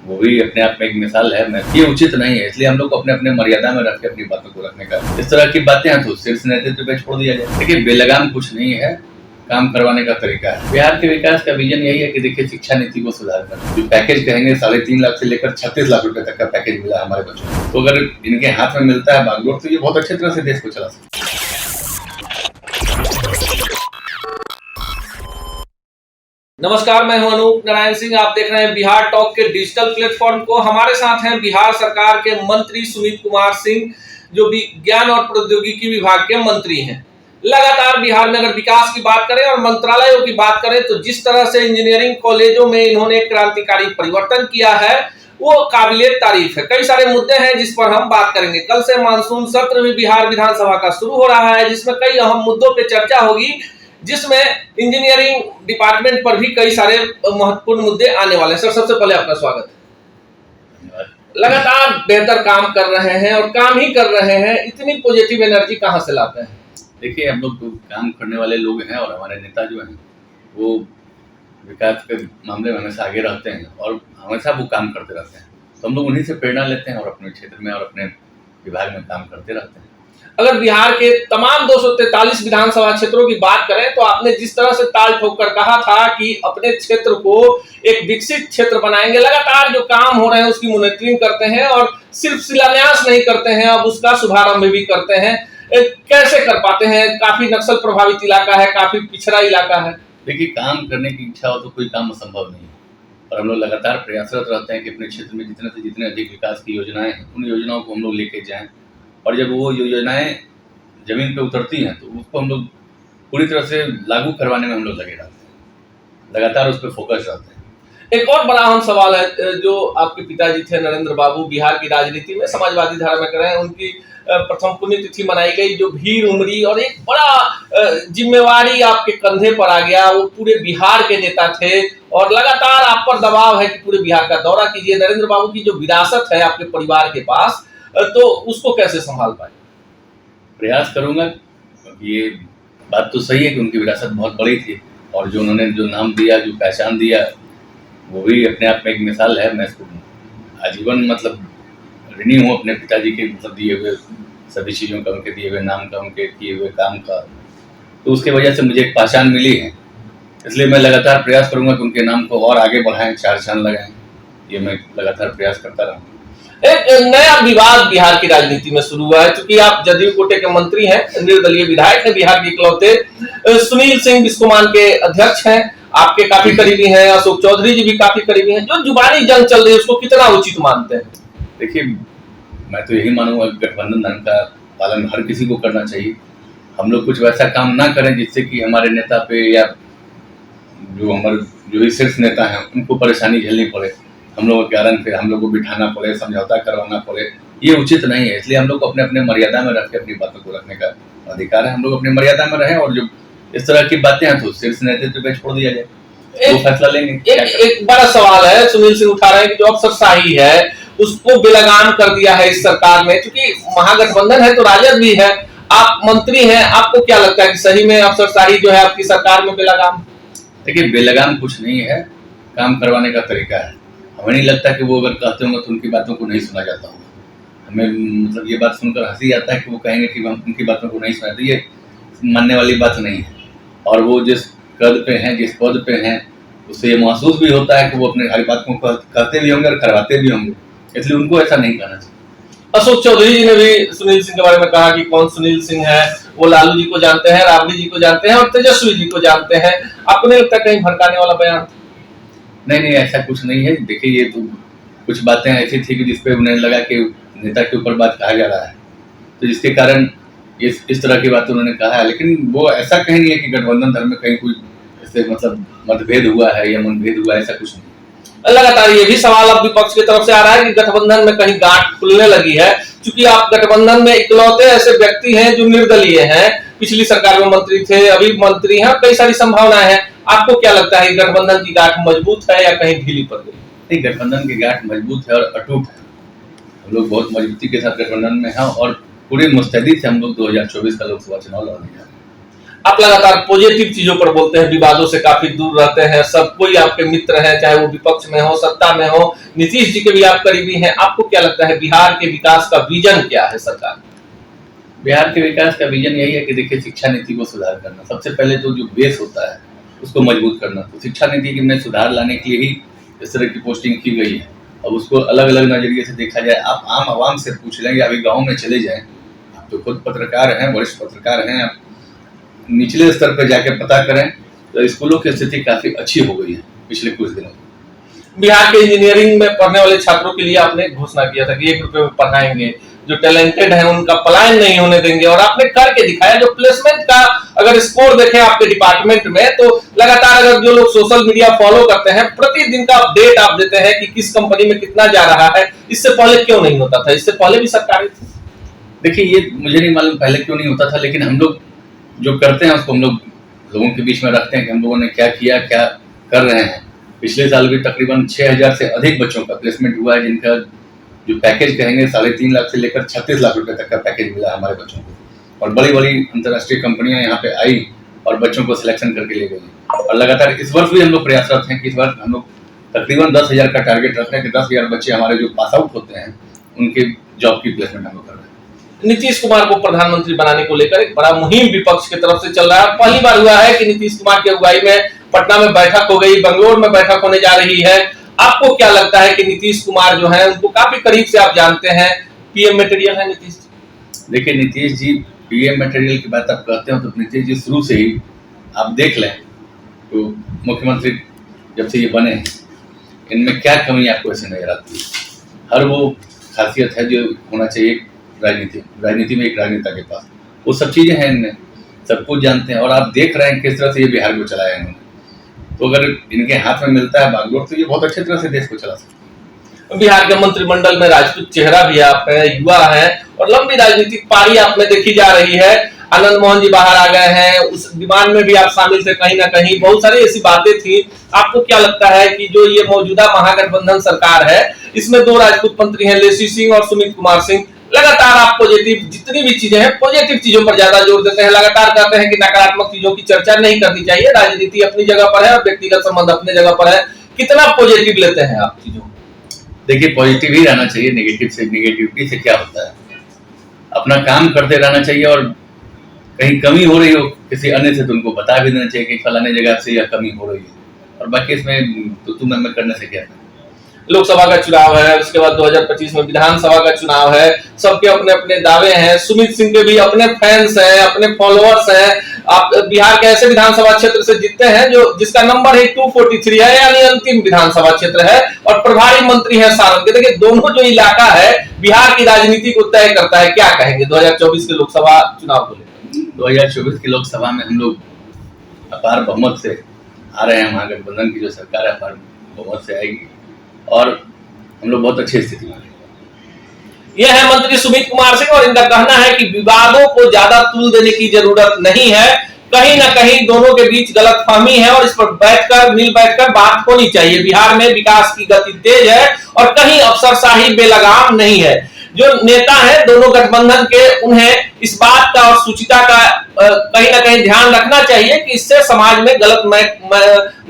वो भी अपने आप में एक मिसाल है। मैं ये उचित नहीं है, इसलिए हम लोग को अपने अपने मर्यादा में रख के अपनी बातों को रखने का, इस तरह की बातें हैं तो शीर्ष नेतृत्व पे छोड़ दिया जाए। देखिए, बेलगाम कुछ नहीं है, काम करवाने का तरीका है। बिहार के विकास का विजन यही है कि देखिए, शिक्षा नीति को सुधार कर, जो पैकेज कहेंगे 3.5 लाख से लेकर 36 लाख रुपए तक का पैकेज मिला हमारे बच्चों को, तो अगर इनके हाथ में मिलता है बागडोर, तो ये बहुत अच्छी तरह से देश को चला सकते हैं। नमस्कार, मैं हूं अनूप नारायण सिंह। आप देख रहे हैं बिहार टॉक के डिजिटल प्लेटफॉर्म को। हमारे साथ हैं बिहार सरकार के मंत्री सुनीत कुमार सिंह, जो विज्ञान और प्रौद्योगिकी विभाग के मंत्री हैं। लगातार बिहार में अगर विकास की बात करें और मंत्रालयों की बात करें, तो जिस तरह से इंजीनियरिंग कॉलेजों में इन्होंने क्रांतिकारी परिवर्तन किया है, वो काबिले तारीफ है। कई सारे मुद्दे हैं जिस पर हम बात करेंगे। कल से मानसून सत्र भी बिहार विधानसभा का शुरू हो रहा है, जिसमें कई अहम मुद्दों पर चर्चा होगी, जिसमें इंजीनियरिंग डिपार्टमेंट पर भी कई सारे महत्वपूर्ण मुद्दे आने वाले हैं। सर, सबसे पहले आपका स्वागत है। लगातार बेहतर काम कर रहे हैं और काम ही कर रहे हैं, इतनी पॉजिटिव एनर्जी कहां से लाते हैं? देखिए, हम लोग तो काम करने वाले लोग हैं और हमारे नेता जो हैं वो विकास के मामले में हमेशा आगे रहते हैं और हमेशा वो काम करते रहते हैं, तो हम लोग उन्हीं से प्रेरणा लेते हैं और अपने क्षेत्र में और अपने विभाग में काम करते रहते हैं। अगर बिहार के तमाम 243 विधानसभा क्षेत्रों की बात करें, तो आपने जिस तरह से ताल ठोक कर कहा था कि अपने क्षेत्र को एक विकसित क्षेत्र बनाएंगे, लगातार जो काम हो रहे हैं उसकी मॉनिटरिंग करते हैं और सिर्फ शिलान्यास नहीं करते हैं, अब उसका शुभारंभ भी करते हैं। कैसे कर पाते हैं? काफी नक्सल प्रभावित इलाका है, काफी पिछड़ा इलाका है। देखिए, काम करने की इच्छा हो तो कोई काम असंभव नहीं है, और हम लोग लगातार प्रयासरत रहते हैं कि अपने क्षेत्र में जितने से जितने अधिक विकास की योजनाएं हैं, उन योजनाओं को हम लोग लेके जाएं, और जब वो योजनाएं जमीन पे उतरती हैं तो उसको हम लोग पूरी तरह से लागू करवाने में हम लोग लगे रहते हैं, लगातार उस पर फोकस रहते हैं। एक और बड़ा अहम सवाल है, जो आपके पिताजी थे नरेंद्र बाबू, बिहार की राजनीति में समाजवादी धारा में रहे हैं, उनकी प्रथम पुण्यतिथि मनाई गई, जो भीड़ उमड़ी और एक बड़ा जिम्मेवारी आपके कंधे पर आ गया। वो पूरे बिहार के नेता थे और लगातार आप पर दबाव है कि पूरे बिहार का दौरा कीजिए। नरेंद्र बाबू की जो विरासत है आपके परिवार के पास, तो उसको कैसे संभाल पाए? प्रयास करूंगा, क्योंकि ये बात तो सही है कि उनकी विरासत बहुत बड़ी थी, और जो उन्होंने जो नाम दिया, जो पहचान दिया, वो भी अपने आप में एक मिसाल है। मैं इसको आजीवन मतलब ऋणी हूँ अपने पिताजी के मतलब दिए हुए सभी चीज़ों का, उनके दिए हुए नाम का, उनके किए हुए काम का, तो उसके वजह से मुझे एक पहचान मिली है। इसलिए मैं लगातार प्रयास करूंगा कि उनके नाम को और आगे बढ़ाएं, चार चांद लगाएं। ये मैं लगातार प्रयास करता रहूँगा। एक नया विवाद बिहार की राजनीति में शुरू हुआ है, क्योंकि आप जदयू कोटे के मंत्री हैं, निर्दलीय विधायक हैं, बिहार के इकलौते। सुनील सिंह बिस्कोमान के अध्यक्ष हैं, आपके काफी करीबी हैं। अशोक चौधरी जी भी काफी करीबी हैं। जो जुबानी जंग चल रही है, उसको कितना उचित मानते हैं? देखिए, मैं तो यही मानूंगा कि गठबंधन धर्म का पालन हर किसी को करना चाहिए। हम लोग कुछ वैसा काम ना करें जिससे कि हमारे नेता पे या जो शीर्ष नेता हैं उनको परेशानी झेलनी पड़े, हम लोगों के कारण फिर हम लोग को बिठाना पड़े, समझौता करवाना पड़े। ये उचित नहीं है, इसलिए हम लोग को अपने अपने मर्यादा में रख के अपनी बातों को रखने का अधिकार है। हम लोग अपनी मर्यादा में रहें, और जो इस तरह की बातें हैं तो शीर्ष नेतृत्व पे छोड़ दिया जाए, वो फैसला लेंगे। एक बड़ा सवाल है, सुनील सिंह उठा रहे हैं कि जो अफसरशाही है उसको बेलगाम कर दिया है इस सरकार में, क्योंकि महागठबंधन है तो राजद भी है, आप मंत्री हैं, आपको क्या लगता है कि सही में अफसरशाही जो है आपकी सरकार में बेलगाम? देखिए, बेलगाम कुछ नहीं है, काम करवाने का तरीका है। हमें नहीं लगता कि वो अगर कहते होंगे तो उनकी बातों को नहीं सुना जाता होगा। हमें मतलब ये बात सुनकर हंसी आता है कि वो कहेंगे कि हम उनकी बातों को नहीं सुना, ये मानने वाली बात नहीं है। और वो जिस कद पे हैं, जिस पद पे हैं, उससे ये महसूस भी होता है कि वो अपने हर बात को कहते भी होंगे और करवाते भी होंगे, इसलिए उनको ऐसा नहीं करना चाहिए। अशोक चौधरी जी ने भी सुनील सिंह के बारे में कहा कि कौन सुनील सिंह है, वो लालू जी को जानते हैं, राबड़ी जी को जानते हैं और तेजस्वी जी को जानते हैं। आपको नहीं लगता कहीं भड़काने वाला बयान? नहीं, ऐसा कुछ नहीं है। देखिए, ये तो कुछ बातें ऐसी थी कि जिसपे उन्हें लगा कि नेता के ऊपर बात कहा जा रहा है, तो जिसके कारण इस तरह की बात उन्होंने कहा है। लेकिन वो ऐसा कहीं नहीं है कि गठबंधन धर्म में कहीं कोई इससे मतलब मतभेद हुआ है या मनभेद हुआ है, ऐसा कुछ नहीं। लगातार ये भी सवाल अब विपक्ष की तरफ से आ रहा है कि गठबंधन में कहीं गांठ खुलने लगी है, क्योंकि आप गठबंधन में इकलौते ऐसे व्यक्ति हैं जो निर्दलीय हैं, पिछली सरकार में मंत्री थे, अभी मंत्री हैं, कई सारी संभावनाएं हैं। आपको क्या लगता है, गठबंधन की गांठ मजबूत है या कहीं ढीली पड़ गई? नहीं, गठबंधन की गांठ मजबूत है और अटूट है। हम लोग बहुत मजबूती के साथ गठबंधन में हैं और पूरी मुस्तैदी से हम लोग 2024 का लोकसभा चुनाव लड़ने जा रहे हैं। आप लगातार पॉजिटिव चीजों पर बोलते हैं, विवादों से काफी दूर रहते हैं, सब कोई आपके मित्र है, चाहे वो विपक्ष में हो, सत्ता में हो, नीतीश जी के भी आप करीबी हैं। आपको क्या लगता है बिहार के विकास का विजन क्या है सरकार? बिहार के विकास का विजन यही है कि देखिए, शिक्षा नीति को सुधार करना सबसे पहले, तो जो बेस होता है उसको मजबूत करना। तो शिक्षा नीति में सुधार लाने के लिए ही इस तरह की पोस्टिंग की गई है। अब उसको अलग अलग नजरिए से देखा जाए। आप आम आवाम से पूछ लें या अभी गाँव में चले जाएं, आप तो खुद पत्रकार हैं, वरिष्ठ पत्रकार हैं, आप निचले स्तर पर जाके पता करें तो स्कूलों की स्थिति काफी अच्छी हो गई है पिछले कुछ दिनों में। बिहार के इंजीनियरिंग में पढ़ने वाले छात्रों के लिए आपने घोषणा किया था कि 1 रुपए में पढ़ाएंगे, जो टैलेंटेड है उनका पलायन नहीं होने देंगे, और आपने करके दिखाया। जो प्लेसमेंट का अगर स्कोर देखें आपके डिपार्टमेंट में, तो लगातार अगर जो लोग सोशल मीडिया फॉलो करते हैं, प्रतिदिन का अपडेट आप देते हैं कि किस कंपनी में कितना जा रहा है। इससे पहले क्यों नहीं होता था? इससे पहले भी सरकारी थी। देखिए, ये मुझे नहीं मालूम पहले क्यों नहीं होता था, लेकिन हम लोग जो करते हैं उसको हम लोग लोगों के बीच में रखते हैं कि हम लोगों ने क्या किया, क्या कर रहे हैं। पिछले साल भी तकरीबन 6000 से अधिक बच्चों का प्लेसमेंट हुआ है, जिनका जो पैकेज कहेंगे 3.5 लाख से लेकर 36 लाख रुपए तक का पैकेज मिला हमारे बच्चों को। और बड़ी बड़ी अंतर्राष्ट्रीय कंपनियां यहाँ पे आई और बच्चों को सिलेक्शन करके ले गई। और लगातार इस वर्ष भी हम लोग प्रयासरत हैं कि इस बार हम लोग तकरीबन 10,000 का टारगेट रख रहे हैं कि 10,000 बच्चे हमारे जो पास आउट होते हैं उनके जॉब की प्लेसमेंट हम लोग कर रहे हैं। नीतीश कुमार को प्रधानमंत्री बनाने को लेकर एक बड़ा मुहिम विपक्ष की तरफ से चल रहा है। पहली बार हुआ है कि नीतीश कुमार की अगुवाई में पटना में बैठक हो गई, बंगलोर में बैठक होने जा रही है। आपको क्या लगता है कि नीतीश कुमार जो है, उनको काफी करीब से आप जानते हैं, पीएम मटेरियल है नीतीश जी? देखिए, नीतीश जी पीएम मटेरियल की बात आप कहते हो तो नीतीश जी शुरू से ही आप देख लें तो मुख्यमंत्री जब से ये बने हैं, इनमें क्या कमी आपको ऐसे नजर आती है? हर वो खासियत है जो होना चाहिए राजनीति में एक राजनेता के पास, वो सब चीजें हैं इनमें, सब कुछ जानते हैं। और आप देख रहे हैं किस तरह से ये बिहार को चलाया है इन्होंने। तो अगर इनके हाथ में मिलता है बागडोर तो ये बहुत अच्छी तरह से देश को चला सकते हैं। बिहार के मंत्रिमंडल में राजपूत चेहरा भी आप है, युवा है, और लंबी राजनीतिक पारी आप में देखी जा रही है। आनंद मोहन जी बाहर आ गए हैं, उस डिमांड में भी आप शामिल थे कहीं ना कहीं। बहुत सारी ऐसी बातें थी। आपको क्या लगता है कि जो ये मौजूदा महागठबंधन सरकार है, इसमें 2 राजपूत मंत्री हैं, लेसी सिंह और सुमित कुमार सिंह, लगातार आप पॉजिटिव जितनी भी चीजें हैं पॉजिटिव चीजों पर ज्यादा जोर देते हैं, लगातार कहते हैं कि नकारात्मक चीजों की चर्चा नहीं करनी चाहिए, राजनीति अपनी जगह पर है और व्यक्तिगत संबंध अपनी जगह पर है। कितना पॉजिटिव लेते हैं आप चीजों? देखिए, पॉजिटिव ही रहना चाहिए। नेगेटिविटी से क्या होता है? अपना काम करते रहना चाहिए, और कहीं कमी हो रही हो किसी अन्य से तो उनको बता भी देना चाहिए कि फलाने जगह से यह कमी हो रही है। और बाकी इसमें तो मैं करने से क्या है? लोकसभा का चुनाव है, उसके बाद 2025 में विधानसभा का चुनाव है, सबके अपने अपने दावे हैं। सुमित सिंह के भी अपने फैंस हैं, अपने फॉलोअर्स हैं। आप बिहार के ऐसे विधानसभा क्षेत्र से जीतते हैं जो जिसका नंबर है 243 है, यानी अंतिम विधानसभा क्षेत्र है, और प्रभारी मंत्री है सारण के। देखिए, दोनों जो इलाका है बिहार की राजनीति को तय करता है। क्या कहेंगे 2024 के लोकसभा चुनाव को लेकर? 2024 की लोकसभा में हम लोग अपार बहुमत से आ रहे हैं। महागठबंधन की जो सरकार है अपार बहुमत से आएगी और हम लोग बहुत अच्छी स्थिति में हैं। यह है मंत्री सुमित कुमार सिंह, और इनका कहना है कि विवादों को ज्यादा तूल देने की जरूरत नहीं है। कहीं ना कहीं दोनों के बीच गलतफहमी है और इस पर मिल बैठकर बात होनी चाहिए। बिहार में विकास की गति तेज है और कहीं अफसरशाही बेलगाम नहीं है। जो नेता है दोनों गठबंधन के, उन्हें इस बात का और सुचिता का कहीं ना कहीं ध्यान रखना चाहिए कि इससे समाज में गलत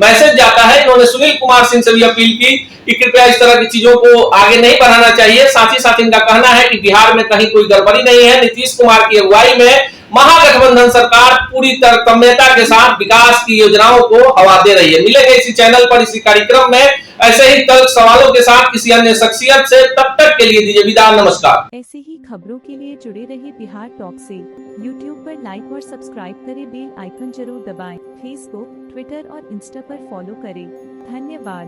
मैसेज जाता है। इन्होंने सुनील कुमार सिंह से भी अपील की कि कृपया इस तरह की चीजों को आगे नहीं बढ़ाना चाहिए। साथ ही साथ इनका कहना है कि बिहार में कहीं कोई गड़बड़ी नहीं है। नीतीश कुमार की अगुवाई में महागठबंधन सरकार पूरी तन्मयता के साथ विकास की योजनाओं को हवा दे रही है। मिलेंगे इसी चैनल पर इसी कार्यक्रम में ऐसे ही तल्ख सवालों के साथ किसी अन्य शख्सियत से। तब तक के लिए दीजिए विदा, नमस्कार। ऐसे ही खबरों के लिए जुड़े रहिए बिहार टॉक से। यूट्यूब पर लाइक और सब्सक्राइब करें, बेल आइकन जरूर दबाएं। फेसबुक, ट्विटर और इंस्टा पर फॉलो करें। धन्यवाद।